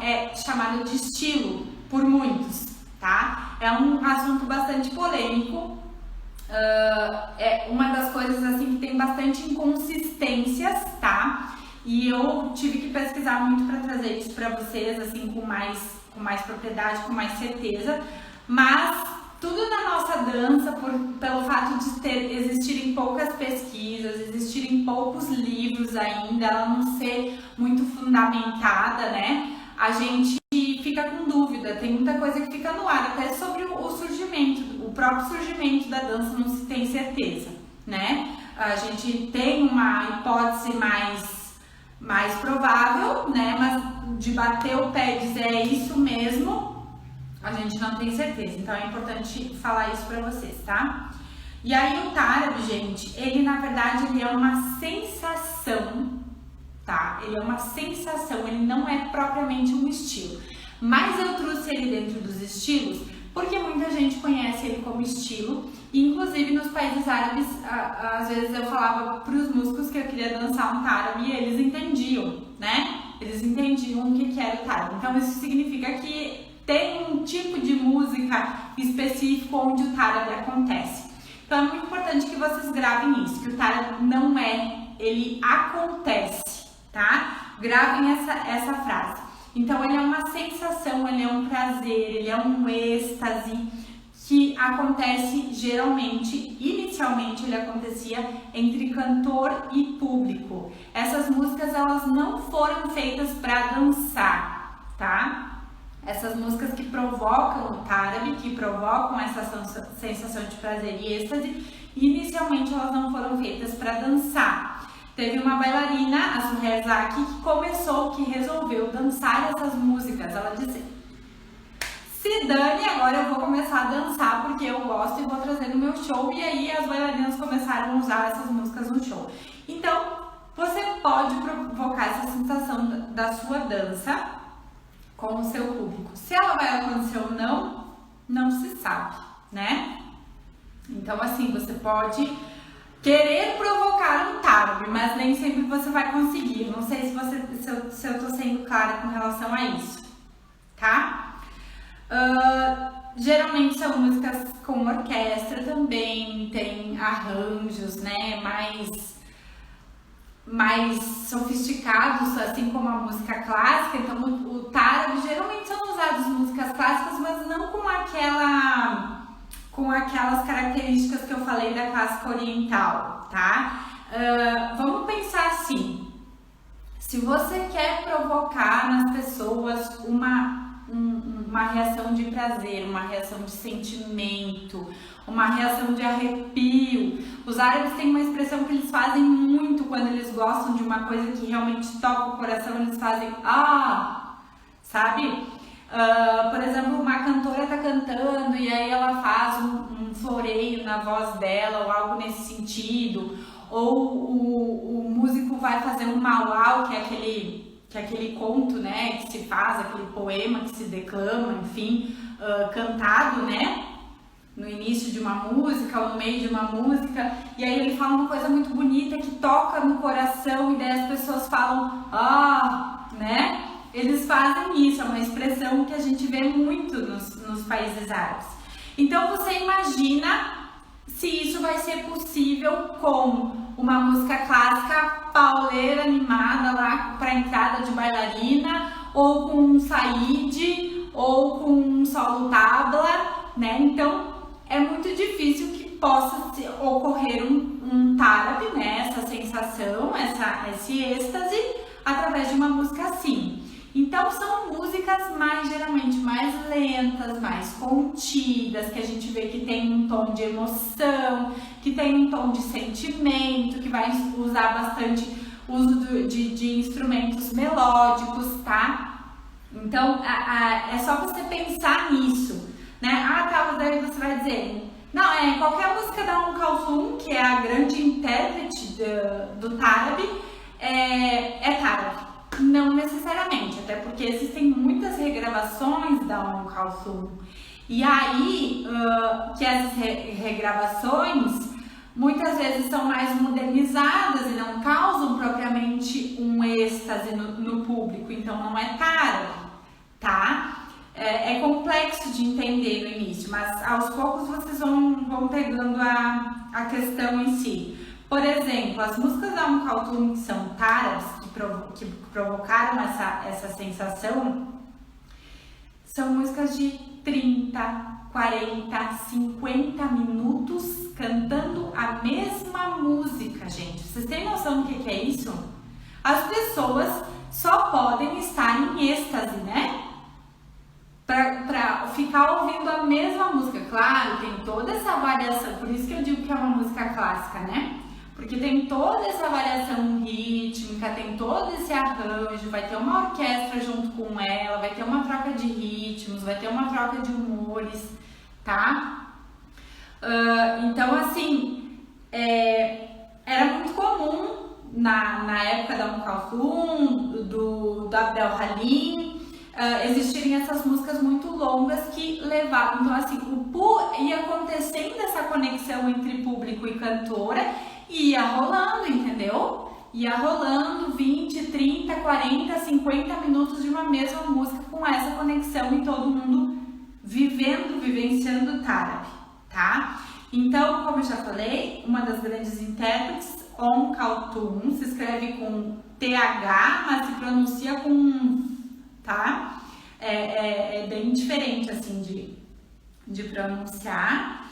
é chamado de estilo por muitos, tá? É um assunto bastante polêmico, é uma das coisas assim que tem bastante inconsistências, tá? E eu tive que pesquisar muito para trazer isso para vocês, assim, com mais propriedade, com mais certeza, mas tudo na nossa dança, pelo fato de existirem poucas pesquisas, existirem poucos livros ainda, ela não ser muito fundamentada, né? A gente fica com dúvida, tem muita coisa que fica no ar, até sobre o surgimento, o próprio surgimento da dança não se tem certeza, né? A gente tem uma hipótese mais provável, né? Mas de bater o pé e dizer é isso mesmo, a gente não tem certeza, então é importante falar isso pra vocês, tá? E aí o Tarab, gente, ele na verdade ele é uma sensação, tá? Ele é uma sensação, ele não é propriamente um estilo, mas eu trouxe ele dentro dos estilos porque muita gente conhece ele como estilo, e inclusive nos países árabes, às vezes eu falava pros músicos que eu queria dançar um Tarab e eles entendiam, né? Eles entendiam o que era o Tarab, então isso significa que tem um tipo de música específico onde o Tarab acontece. Então é muito importante que vocês gravem isso, que o Tarab não é, ele acontece, tá? Gravem essa frase. Então ele é uma sensação, ele é um prazer, ele é um êxtase que acontece geralmente, inicialmente ele acontecia entre cantor e público. Essas músicas elas não foram feitas para dançar, tá? Essas músicas que provocam o Tarab, que provocam essa sensação de prazer e êxtase, inicialmente elas não foram feitas para dançar. Teve uma bailarina, a Suhezaki, que resolveu dançar essas músicas. Ela disse, se dane, agora eu vou começar a dançar porque eu gosto e vou trazer no meu show. E aí as bailarinas começaram a usar essas músicas no show. Então, você pode provocar essa sensação da sua dança com o seu público. Se ela vai acontecer ou não se sabe, né? Então, assim, você pode querer provocar um Tarab, mas nem sempre você vai conseguir. Não sei se eu tô sendo clara com relação a isso, tá? Geralmente são músicas com orquestra também, tem arranjos, né, mais sofisticados, assim como a música clássica. Então o Tarab, geralmente são usadas músicas clássicas, mas não com aquelas características que eu falei da clássica oriental, tá? Vamos pensar assim, se você quer provocar nas pessoas uma reação de prazer, uma reação de sentimento, uma reação de arrepio. Os árabes têm uma expressão que eles fazem muito quando eles gostam de uma coisa que realmente toca o coração, eles fazem sabe? Por exemplo, uma cantora tá cantando e aí ela faz um floreio na voz dela ou algo nesse sentido, ou o músico vai fazer um mauau, que é aquele conto, né, que se faz, aquele poema que se declama, enfim, cantado, né, no início de uma música ou no meio de uma música, e aí ele fala uma coisa muito bonita que toca no coração e daí as pessoas falam, né? Eles fazem isso, é uma expressão que a gente vê muito nos países árabes. Então você imagina se isso vai ser possível com uma música clássica pauleira, animada lá para entrada de bailarina, ou com um saíde, ou com um solo tabla, né? Então é muito difícil que possa ocorrer um Tarab, né? Essa sensação, esse êxtase, através de uma música assim. Então são músicas geralmente mais lentas, mais contidas, que a gente vê que tem um tom de emoção, que tem um tom de sentimento, que vai usar bastante uso de instrumentos melódicos, tá? Então é só você pensar nisso, né? Mas daí você vai dizer, não, qualquer música da Kulthum, que é a grande intérprete do Tarab, é Tarab. Não necessariamente, até porque existem muitas regravações da Kulthum. E aí, que essas regravações muitas vezes são mais modernizadas e não causam propriamente um êxtase no público, então não é Tarab, é complexo de entender no início, mas aos poucos vocês vão pegando a questão em si. Por exemplo, as músicas da Kulthum, que são tárabs, que provocaram essa sensação, são músicas de 30, 40, 50 minutos cantando a mesma música, gente. Vocês têm noção do que é isso? As pessoas só podem estar em êxtase, né? Pra ficar ouvindo a mesma música. Claro, tem toda essa variação, por isso que eu digo que é uma música clássica, né? Porque tem toda essa variação rítmica, tem todo esse arranjo, vai ter uma orquestra junto com ela, vai ter uma troca de ritmos, vai ter uma troca de humores, tá? Então, assim, era muito comum na época da Kulthum, do Abdel Halim, existirem essas músicas muito longas que levavam, então assim, ia acontecendo essa conexão entre público e cantora, e ia rolando, entendeu? Ia rolando 20, 30, 40, 50 minutos de uma mesma música com essa conexão e todo mundo vivenciando o Tarab, tá? Então, como eu já falei, uma das grandes intérpretes, Kulthum, se escreve com TH, mas se pronuncia com, tá? É bem diferente, assim, de pronunciar.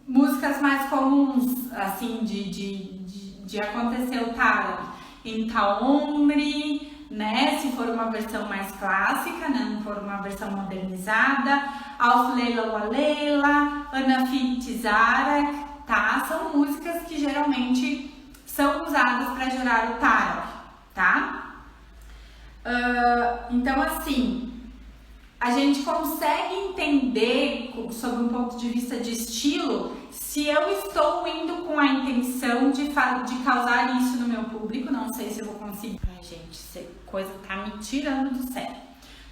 Músicas mais comuns, assim, de acontecer o Tarab, em Taomri, né? Se for uma versão mais clássica, né? Não for uma versão modernizada, Auf Leila wa Leila, Anafit Tizarak, tá? São músicas que geralmente são usadas para gerar o Tarab, tá? Então, assim, a gente consegue entender, sob um ponto de vista de estilo, se eu estou indo com a intenção de causar isso no meu público. Não sei se eu vou conseguir. Ai, gente, essa coisa tá me tirando do sério.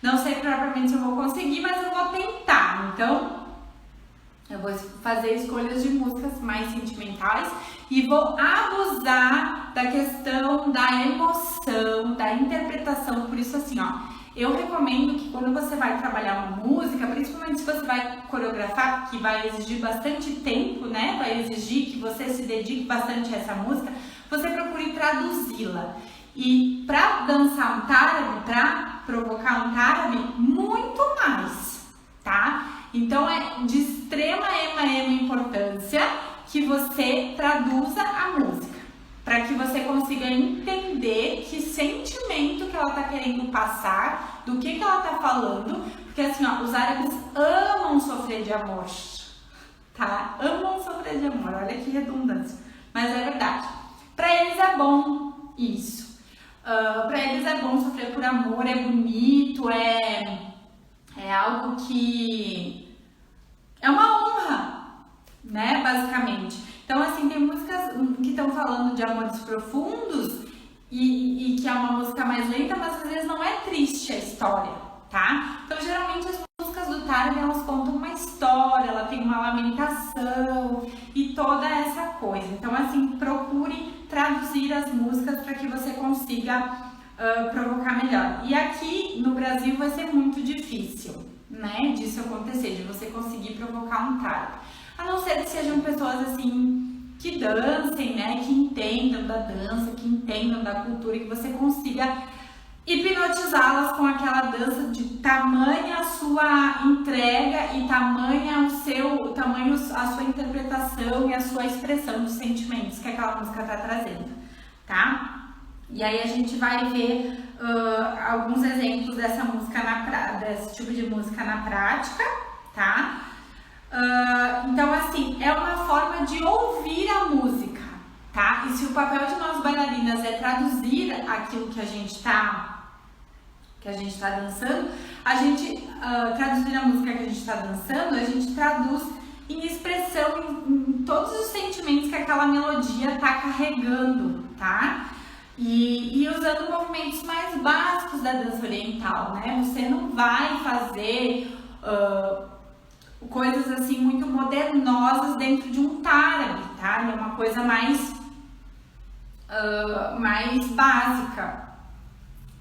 Não sei propriamente se eu vou conseguir, mas eu vou tentar. Então, eu vou fazer escolhas de músicas mais sentimentais e vou abusar da questão da emoção, da interpretação. Por isso, assim, ó, eu recomendo que quando você vai trabalhar uma música, principalmente se você vai coreografar, que vai exigir bastante tempo, né? Vai exigir que você se dedique bastante a essa música, você procure traduzi-la. E para dançar um Tarab, para provocar um Tarab, muito mais, tá? Então é de extrema importância que você traduza a música, para que você consiga entender que sentimento que ela tá querendo passar, do que ela tá falando, porque assim, ó, os árabes amam sofrer de amor, tá? Amam sofrer de amor, olha que redundância, mas é verdade. Para eles é bom isso, para eles é bom sofrer por amor, é bonito, é algo que é uma honra, né, basicamente. Então, assim, tem músicas que estão falando de amores profundos e que é uma música mais lenta, mas às vezes não é triste a história, tá? Então, geralmente as músicas do Tarab, elas contam uma história, ela tem uma lamentação e toda essa coisa. Então, assim, procure traduzir as músicas para que você consiga provocar melhor. E aqui no Brasil vai ser muito difícil, né, disso acontecer, de você conseguir provocar um Tarab. A não ser que sejam pessoas assim que dancem, né, que entendam da dança, que entendam da cultura, que você consiga hipnotizá-las com aquela dança de tamanha a sua entrega e tamanho a sua interpretação e a sua expressão dos sentimentos que aquela música está trazendo, tá? E aí a gente vai ver alguns exemplos dessa música desse tipo de música na prática, tá? Então, assim, é uma forma de ouvir a música, tá? E se o papel de nós bailarinas é traduzir aquilo que a gente tá dançando, a gente traduzir a música que a gente está dançando, a gente traduz em expressão em todos os sentimentos que aquela melodia tá carregando, tá? E usando movimentos mais básicos da dança oriental, né? Você não vai fazer coisas assim muito modernosas dentro de um Tarab, tá? É uma coisa mais básica,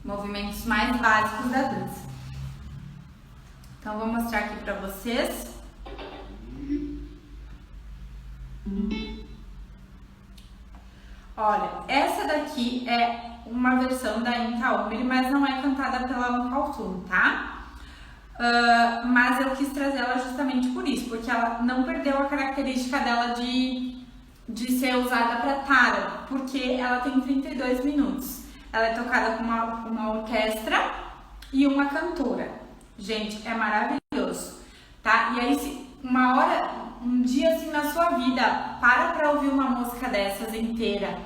movimentos mais básicos da dança. Então, vou mostrar aqui pra vocês. Olha, essa daqui é uma versão da Inka Omri, mas não é cantada pela Kaltum, tá? Mas eu quis trazer ela justamente por isso, porque ela não perdeu a característica dela de ser usada para Tara, porque ela tem 32 minutos. Ela é tocada com uma orquestra e uma cantora. Gente, é maravilhoso, tá? E aí, se uma hora, um dia assim na sua vida, para ouvir uma música dessas inteira,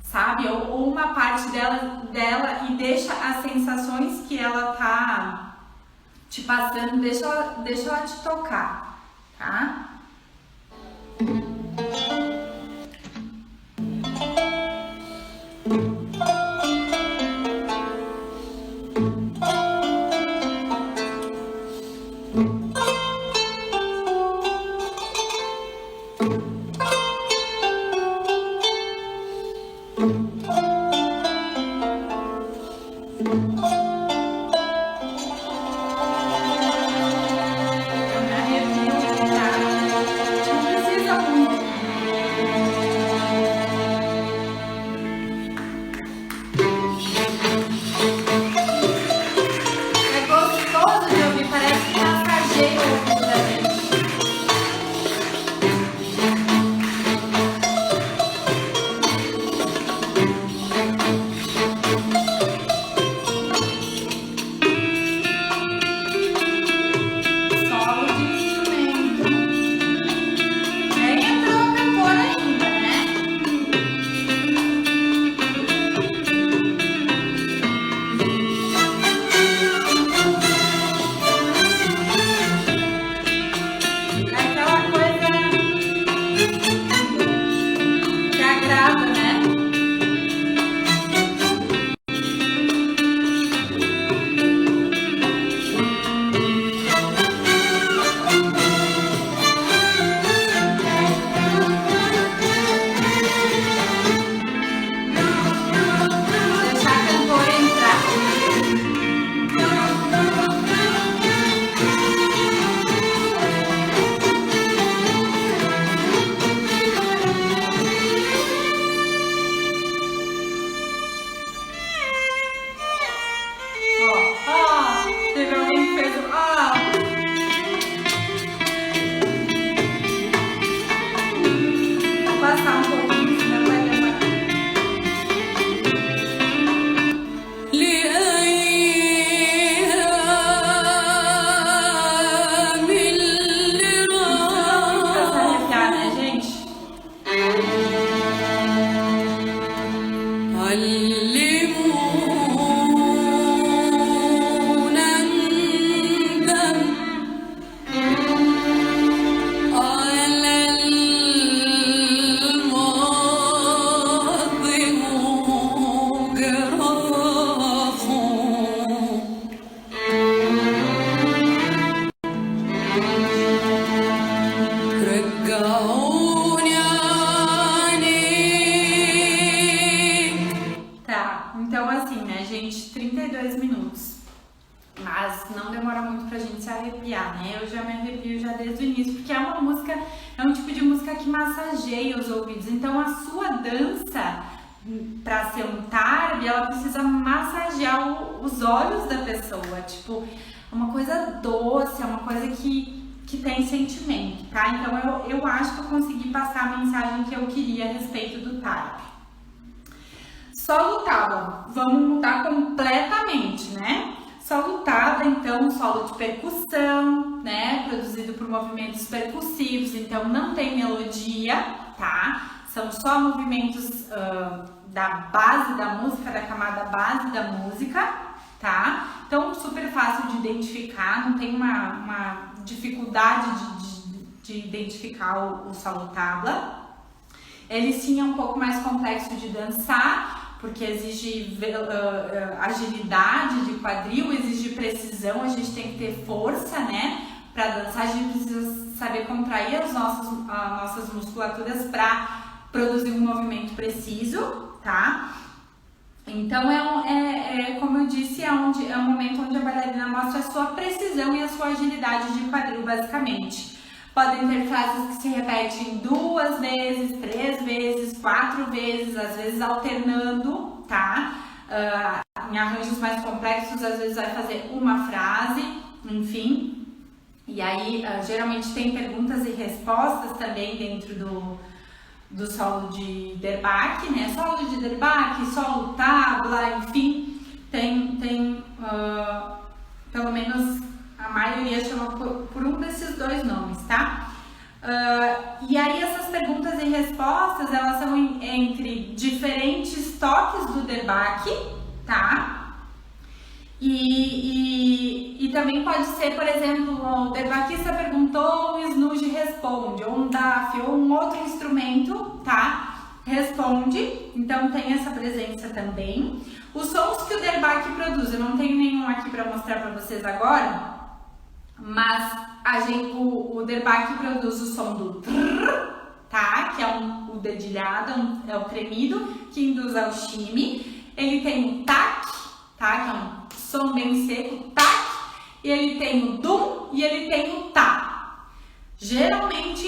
sabe? Ou uma parte dela e deixa as sensações que ela tá te passando, deixa ela te tocar, tá? Então assim, né, gente, 32 minutos, mas não demora muito pra gente se arrepiar, né? Eu já me arrepio já desde o início, porque é uma música, é um tipo de música que massageia os ouvidos, então a sua dança, pra ser um tarbi, ela precisa massagear os olhos da pessoa, tipo, é uma coisa doce, é uma coisa que tem sentimento, tá? Então eu acho que eu consegui passar a mensagem que eu queria a respeito do tarbi. Solo tabla, vamos mudar completamente, né? Solo tabla, então, solo de percussão, né? Produzido por movimentos percussivos, então não tem melodia, tá? São só movimentos da base da música, da camada base da música, tá? Então, super fácil de identificar, não tem uma dificuldade de identificar o solo tabla. Ele sim é um pouco mais complexo de dançar, porque exige agilidade de quadril, exige precisão, a gente tem que ter força, né? Para dançar, a gente precisa saber contrair as nossas musculaturas para produzir um movimento preciso, tá? Então, como eu disse, é um momento onde a bailarina mostra a sua precisão e a sua agilidade de quadril, basicamente. Podem ter frases que se repetem 2 vezes, 3 vezes, 4 vezes, às vezes alternando, tá? Em arranjos mais complexos, às vezes vai fazer uma frase, enfim. E aí, geralmente tem perguntas e respostas também dentro do solo de Der Bach, né? Solo de Der Bach, solo tabla, enfim, tem pelo menos a maioria chama por um desses 2 nomes, tá? E aí essas perguntas e respostas, elas são entre diferentes toques do Der Bach, tá? E também pode ser, por exemplo, o Der Bachista perguntou, o Snudge responde, ou um DAF, ou um outro instrumento, tá? Responde, então tem essa presença também. Os sons que o Der Bach produz, eu não tenho nenhum aqui para mostrar para vocês agora, mas o Der Bach produz o som do trrr, tá? Que é o dedilhado, é o tremido, que induz ao chime. Ele tem o tac, tá? Que é um som bem seco, tac. E ele tem o dum e ele tem o tá. Geralmente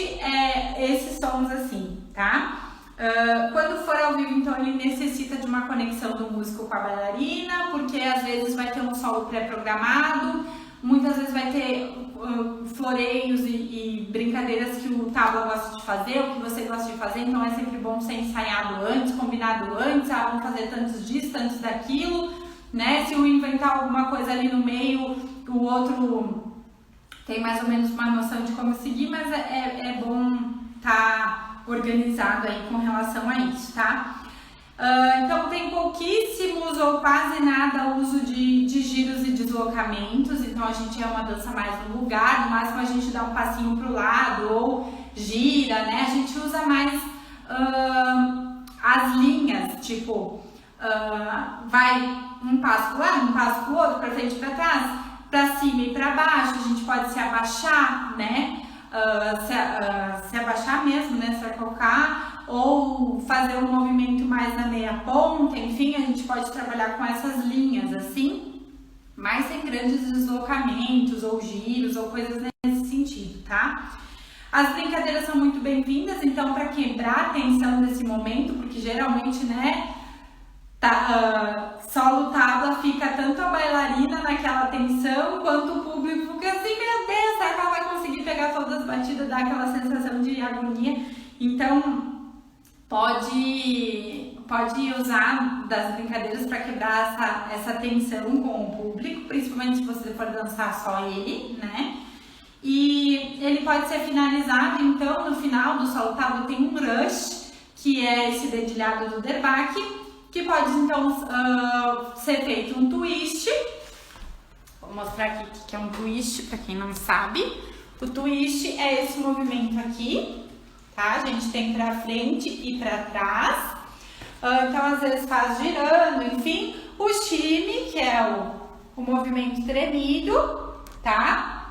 esses sons assim, tá? Quando for ao vivo, então ele necessita de uma conexão do músico com a bailarina, porque às vezes vai ter um solo pré-programado, muitas vezes vai ter floreios e brincadeiras que o tabla gosta de fazer, o que você gosta de fazer, então é sempre bom ser ensaiado antes, combinado antes, vamos fazer tantos disso, tantos daquilo, né? Se um inventar alguma coisa ali no meio, o outro tem mais ou menos uma noção de como seguir, mas é bom estar organizado aí com relação a isso, tá? Então tem pouquíssimos ou quase nada uso de giros e deslocamentos, então a gente é uma dança mais no lugar, no máximo a gente dá um passinho pro lado ou gira, né? A gente usa mais as linhas, tipo, vai um passo pro lado, um passo pro outro, pra frente e pra trás, pra cima e pra baixo, a gente pode se abaixar, né? Se abaixar mesmo, né? Se acalcar, ou fazer um movimento mais na meia ponta, enfim, a gente pode trabalhar com essas linhas assim, mas sem grandes deslocamentos ou giros ou coisas nesse sentido, tá? As brincadeiras são muito bem-vindas, então, para quebrar a tensão desse momento, porque geralmente, né, solo tabla fica tanto a bailarina naquela tensão, quanto o público fica assim, meu Deus, será que ela vai conseguir pegar todas as batidas, dar aquela sensação de agonia? Então, pode usar das brincadeiras para quebrar essa tensão com o público, principalmente se você for dançar só ele, né? E ele pode ser finalizado, então, no final do solo tabla tem um rush, que é esse dedilhado do Der Bach, que pode, então, ser feito um twist. Vou mostrar aqui o que é um twist, para quem não sabe. O twist é esse movimento aqui, tá? A gente tem pra frente e pra trás. Então, às vezes faz girando, enfim. O shimmy, que é o movimento tremido, tá?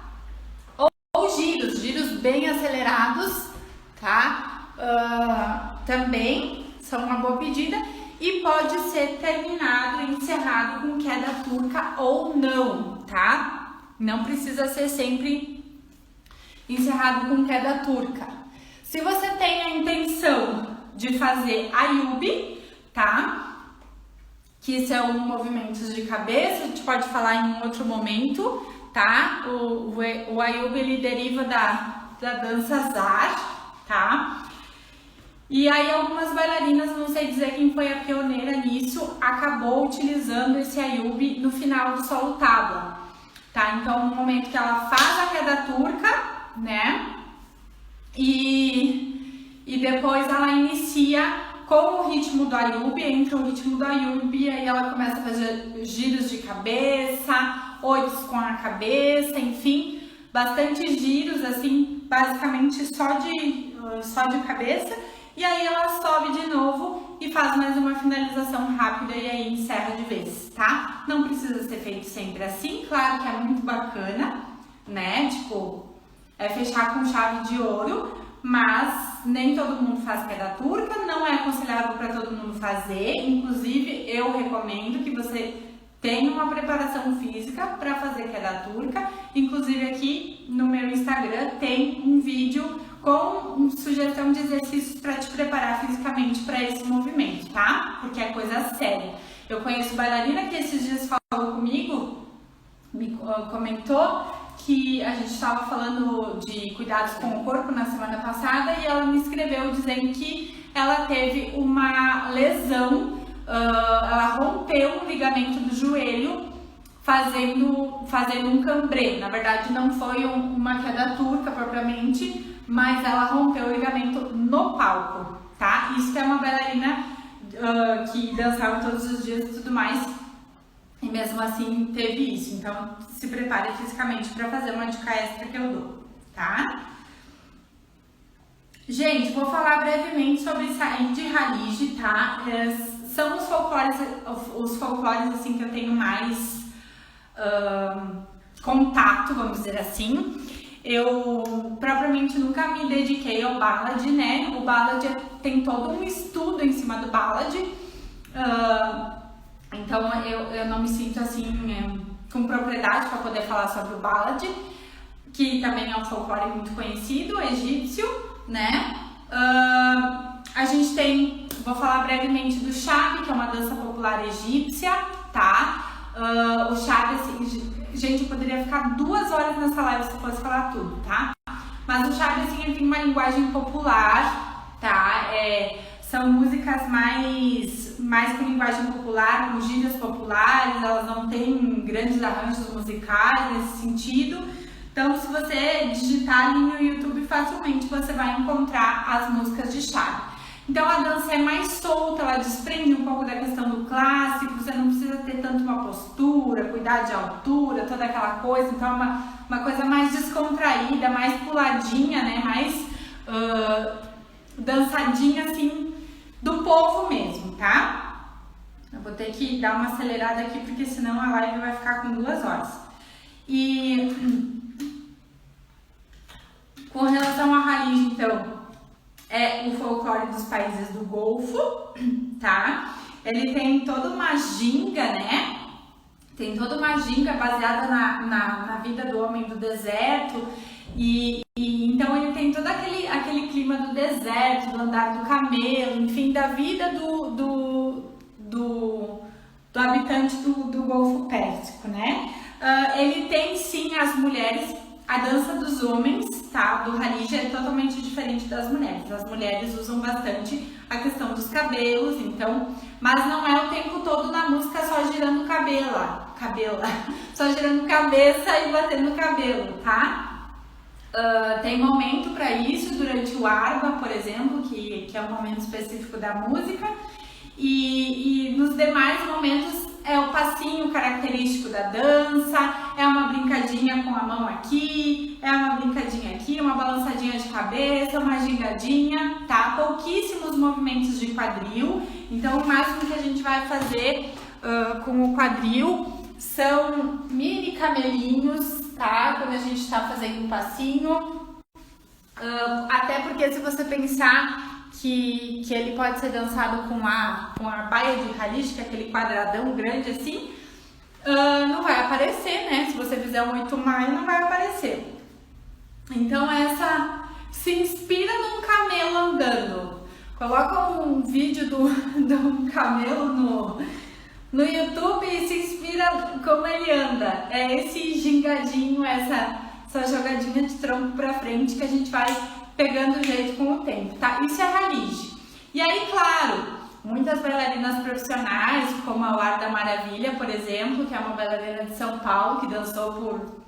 Ou giros bem acelerados, tá? Também são uma boa pedida. E pode ser terminado e encerrado com queda turca ou não, tá? Não precisa ser sempre encerrado com queda turca. Se você tem a intenção de fazer Ayub, tá? Que são movimentos de cabeça, a gente pode falar em um outro momento, tá? O Ayub, ele deriva da dança Zar, tá? E aí algumas bailarinas, não sei dizer quem foi a pioneira nisso, acabou utilizando esse Ayub no final do solo tabla, tá? Então, no momento que ela faz a queda turca, né? E depois ela inicia com o ritmo do Ayub, entra o ritmo do Ayub e aí ela começa a fazer giros de cabeça, oitos com a cabeça, enfim, bastante giros, assim, basicamente só de cabeça. E aí ela sobe de novo e faz mais uma finalização rápida e aí encerra de vez, tá? Não precisa ser feito sempre assim, claro que é muito bacana, né? Tipo, fechar com chave de ouro, mas nem todo mundo faz queda turca, não é aconselhável para todo mundo fazer. Inclusive, eu recomendo que você tenha uma preparação física para fazer queda turca. Inclusive, aqui no meu Instagram tem um vídeo com sugestão de exercícios para te preparar fisicamente para esse movimento, tá? Porque é coisa séria. Eu conheço bailarina que esses dias falou comigo, me comentou que a gente estava falando de cuidados com o corpo na semana passada e ela me escreveu dizendo que ela teve uma lesão, ela rompeu um ligamento do joelho fazendo um cambrê. Na verdade não foi uma queda turca propriamente, mas ela rompeu o ligamento no palco, tá? Isso é uma bailarina que dançava todos os dias e tudo mais. E mesmo assim teve isso, então se prepare fisicamente para fazer uma dica extra que eu dou, tá? Gente, vou falar brevemente sobre sair de Halige, tá? São os folclores assim que eu tenho mais contato, vamos dizer assim. Eu propriamente nunca me dediquei ao ballad, né? O ballad tem todo um estudo em cima do ballad. Então eu não me sinto assim com propriedade para poder falar sobre o ballad, que também é um folclore muito conhecido, egípcio, né? A gente tem, vou falar brevemente do Shabi, que é uma dança popular egípcia, tá? O Shabi, assim, gente, eu poderia ficar 2 horas nessa live se eu fosse falar tudo, tá? Mas o Shabi, assim, ele tem uma linguagem popular, tá? São músicas mais com linguagem popular, com gírias populares, elas não têm grandes arranjos musicais nesse sentido. Então, se você digitar ali no YouTube, facilmente você vai encontrar as músicas de Shabi. Então, a dança é mais solta, ela desprende um pouco da questão do clássico, você não precisa ter tanto uma postura, cuidar de altura, toda aquela coisa. Então, é uma coisa mais descontraída, mais puladinha, né? Mais dançadinha, assim, do povo mesmo, tá? Eu vou ter que dar uma acelerada aqui, porque senão a live vai ficar com 2 horas. E com relação a Halige, então, é o folclore dos países do Golfo, tá? Ele tem toda uma ginga, né? Tem toda uma ginga baseada na vida do homem do deserto. E então ele tem todo aquele clima do deserto, do andar do camelo, enfim, da vida do habitante do Golfo Pérsico, né? Ele tem sim as mulheres, a dança dos homens, tá? Do Halige é totalmente diferente das mulheres. As mulheres usam bastante a questão dos cabelos, então, mas não é o tempo todo na música só girando só girando cabeça e batendo cabelo, tá? Tem momento para isso durante o arba, por exemplo, que é um momento específico da música, e nos demais momentos é o passinho característico da dança, é uma brincadinha com a mão aqui, é uma brincadinha aqui, uma balançadinha de cabeça, uma gingadinha, tá? Pouquíssimos movimentos de quadril, então o máximo que a gente vai fazer com o quadril são mini camelinhos, tá? Quando a gente tá fazendo um passinho, até porque se você pensar que ele pode ser dançado com a baia de Halige, que é aquele quadradão grande assim, não vai aparecer, né? Se você fizer um 8 maio, não vai aparecer. Então se inspira num camelo andando. Coloca um vídeo de um camelo no YouTube e se inspira como ele anda. É esse gingadinho, essa jogadinha de tronco pra frente que a gente vai pegando o jeito com o tempo, tá? Isso é Halige. E aí, claro, muitas bailarinas profissionais, como a Warda Maravilha, por exemplo, que é uma bailarina de São Paulo, que dançou por,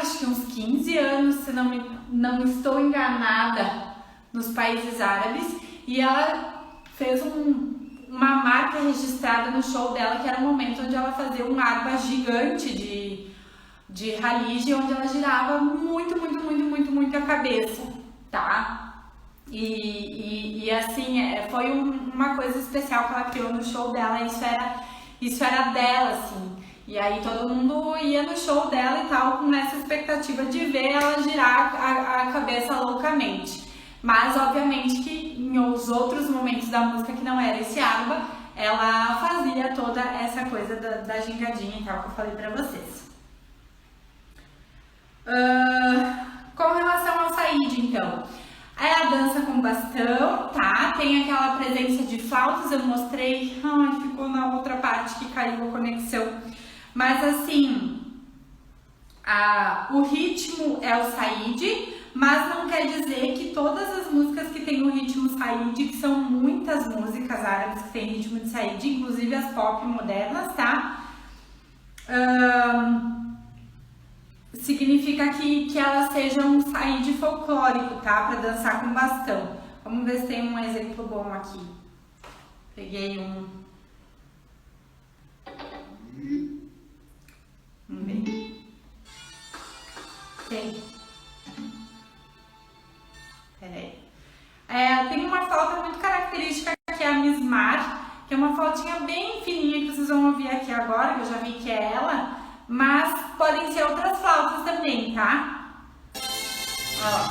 acho que uns 15 anos, se não estou enganada, nos países árabes, e ela fez uma marca registrada no show dela, que era o momento onde ela fazia um arba gigante de Halige, onde ela girava muito a cabeça, tá? E assim, foi uma coisa especial que ela criou no show dela, isso era dela, assim. E aí todo mundo ia no show dela e tal, com essa expectativa de ver ela girar a cabeça loucamente. Mas obviamente que em os outros momentos da música que não era esse arba, ela fazia toda essa coisa da gingadinha e tal que eu falei pra vocês. Com relação ao saíde, então, é a dança com bastão, tá? Tem aquela presença de flautas, eu mostrei, ai, ficou na outra parte que caiu a conexão. Mas assim, o ritmo é o saíde, mas não quer dizer que todas as músicas que tem o ritmo saíde, que são muitas músicas árabes que tem ritmo de saíde, inclusive as pop modernas, tá? Significa que elas sejam um saíde folclórico, tá? Para dançar com bastão. Vamos ver se tem um exemplo bom aqui. Peguei um. Vamos ver. Tem. Peraí. Tem uma flauta muito característica que é a mismar, que é uma flautinha bem fininha que vocês vão ouvir aqui agora, que eu já vi que é ela. Mas podem ser outras flautas também, tá? Ó.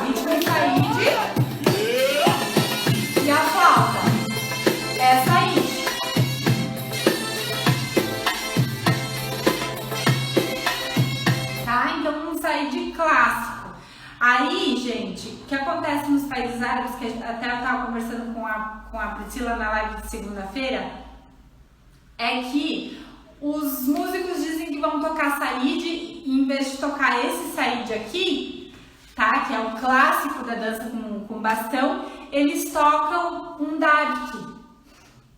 Ritmo de saíde. E a flauta é saíde. Tá? Então um saíde clássico. Aí, gente, o que acontece nos países árabes, que até eu estava conversando com a Priscila na live de segunda-feira, é que os músicos dizem que vão tocar saíde, e em vez de tocar esse saíde aqui, tá, que é o clássico da dança com bastão, eles tocam um dabik,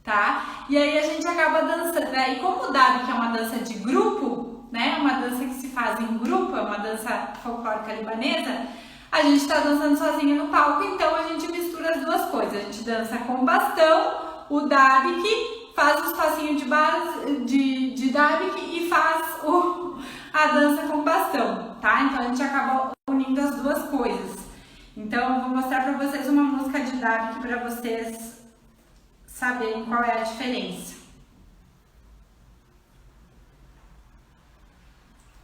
tá? E aí a gente acaba dançando, né? E como o dabik é uma dança de grupo, né, uma dança que se faz em grupo, é uma dança folclórica libanesa, a gente está dançando sozinha no palco, então a gente mistura as duas coisas. A gente dança com bastão, o dabik, faz os passinhos de base de dabik e faz a dança com bastão, tá? Então a gente acaba unindo as duas coisas. Então eu vou mostrar para vocês uma música de dabik para vocês saberem qual é a diferença.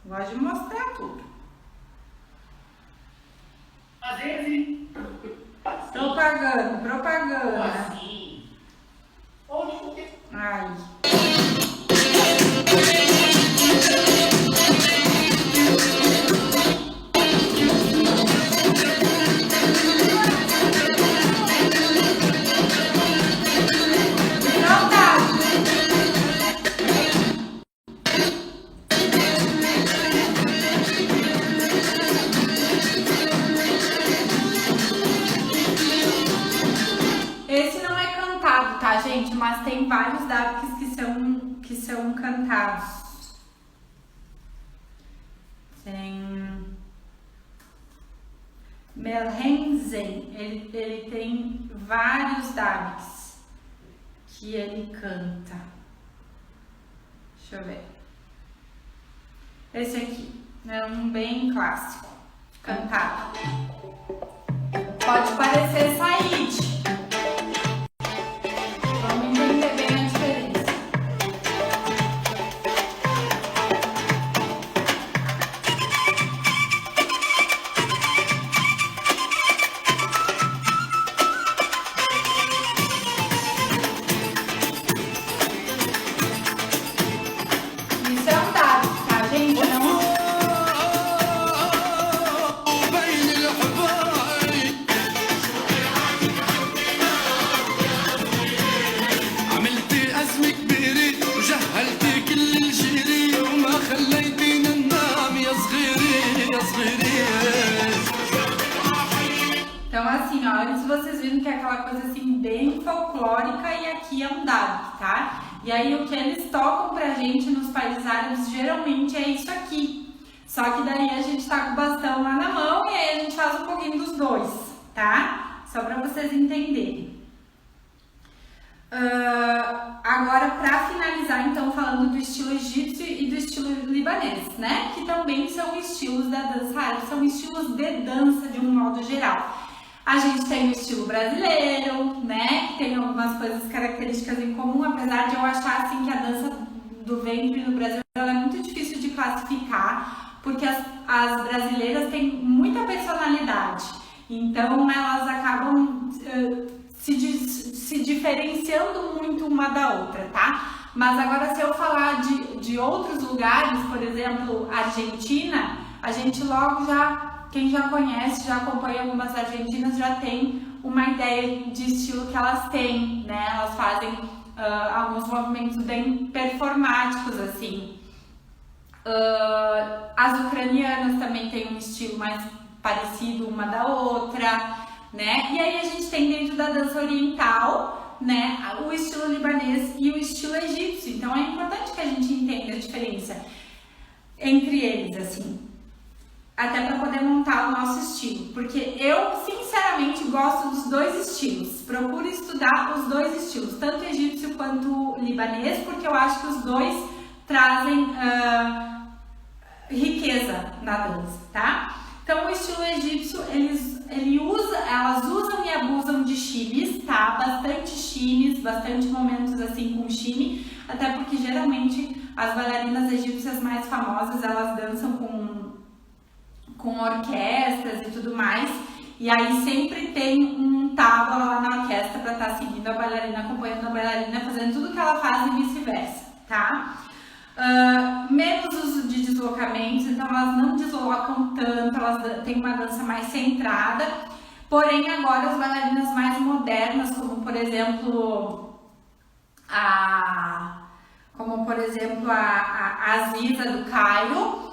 Gosto de mostrar tudo. Propaganda. Assim. Ai. Gente, mas tem vários dabiks que são cantados. Tem Melhenzen, ele tem vários dabiks que ele canta. Deixa eu ver. Esse aqui é um bem clássico, cantado. Pode parecer saíde. Então assim, ó, antes vocês viram que é aquela coisa assim bem folclórica e aqui é um dabik, tá? E aí o que eles tocam pra gente nos países árabes geralmente é isso aqui. Só que daí a gente tá com o bastão lá na mão e aí a gente faz um pouquinho dos dois, tá? Só pra vocês entenderem. Agora, pra finalizar, então, falando do estilo egípcio e do estilo libanês, né? Que também são estilos da dança árabe, são estilos de dança de um modo geral. A gente tem o estilo brasileiro, né, que tem algumas coisas características em comum, apesar de eu achar assim que a dança do ventre no Brasil ela é muito difícil de classificar, porque as brasileiras têm muita personalidade, então elas acabam se diferenciando muito uma da outra, tá? Mas agora se eu falar de outros lugares, por exemplo, Argentina, a gente logo já, quem já conhece, já acompanha algumas argentinas, já tem uma ideia de estilo que elas têm, né? Elas fazem alguns movimentos bem performáticos, assim. As ucranianas também têm um estilo mais parecido uma da outra, né? E aí a gente tem dentro da dança oriental, né, o estilo libanês e o estilo egípcio. Então é importante que a gente entenda a diferença entre eles, assim, até para poder montar o nosso estilo, porque eu sinceramente gosto dos dois estilos, procuro estudar os dois estilos, tanto egípcio quanto libanês, porque eu acho que os dois trazem riqueza na dança, tá? Então o estilo egípcio, elas usam e abusam de chimes, tá? Bastante chimes, bastante momentos assim com chime, até porque geralmente as bailarinas egípcias mais famosas, elas dançam com orquestras e tudo mais, e aí sempre tem um tábua lá na orquestra para estar seguindo a bailarina, acompanhando a bailarina, fazendo tudo que ela faz e vice-versa, tá? Menos uso de deslocamentos, então elas não deslocam tanto, elas têm uma dança mais centrada, porém agora as bailarinas mais modernas, como por exemplo a Aziza do Cairo,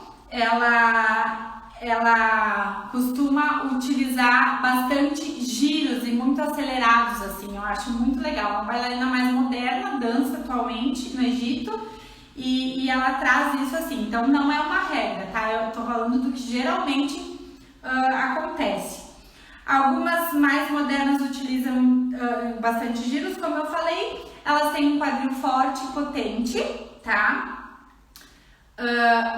ela costuma utilizar bastante giros e muito acelerados, assim, eu acho muito legal. Uma bailarina mais moderna, dança atualmente no Egito, e ela traz isso assim, então não é uma regra, tá? Eu tô falando do que geralmente acontece. Algumas mais modernas utilizam bastante giros, como eu falei, elas têm um quadril forte e potente, tá?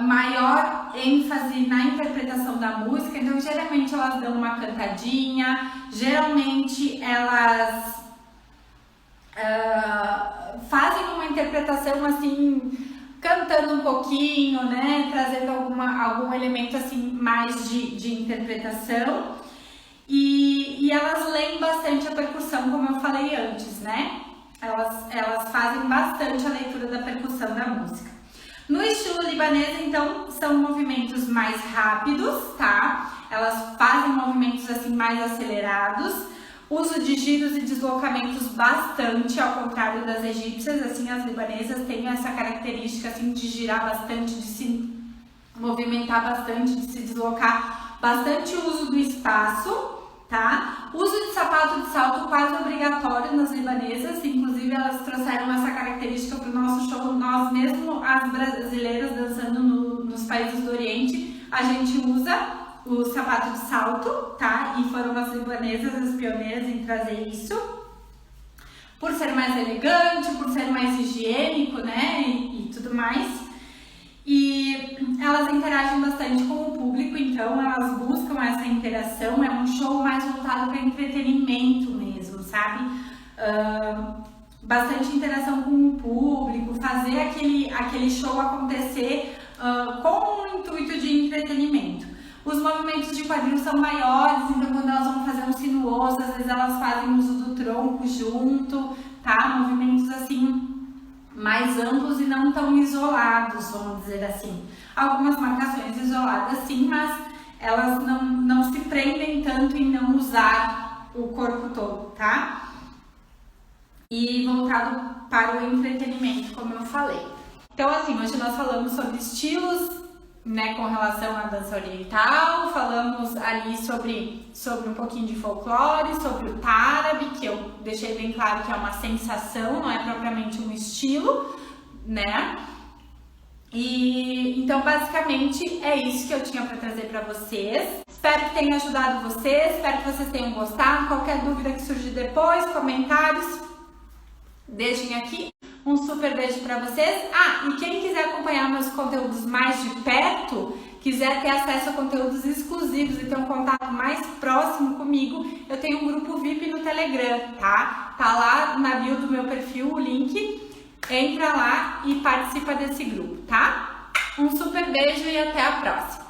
Maior ênfase na interpretação da música, então geralmente elas dão uma cantadinha, geralmente elas fazem uma interpretação assim, cantando um pouquinho, né, trazendo algum elemento assim mais de interpretação, e elas leem bastante a percussão, como eu falei antes, né, elas fazem bastante a leitura da percussão da música. No estilo libanês, então, são movimentos mais rápidos, tá? Elas fazem movimentos assim mais acelerados, uso de giros e deslocamentos bastante, ao contrário das egípcias, assim, as libanesas têm essa característica assim de girar bastante, de se movimentar bastante, de se deslocar, bastante uso do espaço, tá? Uso de sapato de salto quase obrigatório nas libanesas, inclusive elas trouxeram essa característica para o nosso show, nós mesmo, as brasileiras dançando nos países do Oriente, a gente usa o sapato de salto, tá? E foram as libanesas as pioneiras em trazer isso, por ser mais elegante, por ser mais higiênico, né? E tudo mais. E elas interagem bastante com o público, então elas buscam essa interação, é um show mais voltado para entretenimento mesmo, sabe? Bastante interação com o público, fazer aquele show acontecer com o intuito de entretenimento. Os movimentos de quadril são maiores, então quando elas vão fazer um sinuoso, às vezes elas fazem uso do tronco junto, tá? Movimentos assim mais amplos e não tão isolados, vamos dizer assim. Algumas marcações isoladas sim, mas elas não se prendem tanto em não usar o corpo todo, tá? E voltado para o entretenimento, como eu falei. Então assim, hoje nós falamos sobre estilos, né, com relação à dança oriental, falamos ali sobre um pouquinho de folclore, sobre o tárabe, que eu deixei bem claro que é uma sensação, não é propriamente um estilo, né? E então basicamente é isso que eu tinha para trazer para vocês. Espero que tenha ajudado vocês, espero que vocês tenham gostado. Qualquer dúvida que surgir depois, comentários, deixem aqui. Um super beijo para vocês. E quem quiser acompanhar meus conteúdos mais de perto, quiser ter acesso a conteúdos exclusivos e ter um contato mais próximo comigo, eu tenho um grupo VIP no Telegram, tá? Tá lá na bio do meu perfil o link, entra lá e participa desse grupo, tá? Um super beijo e até a próxima!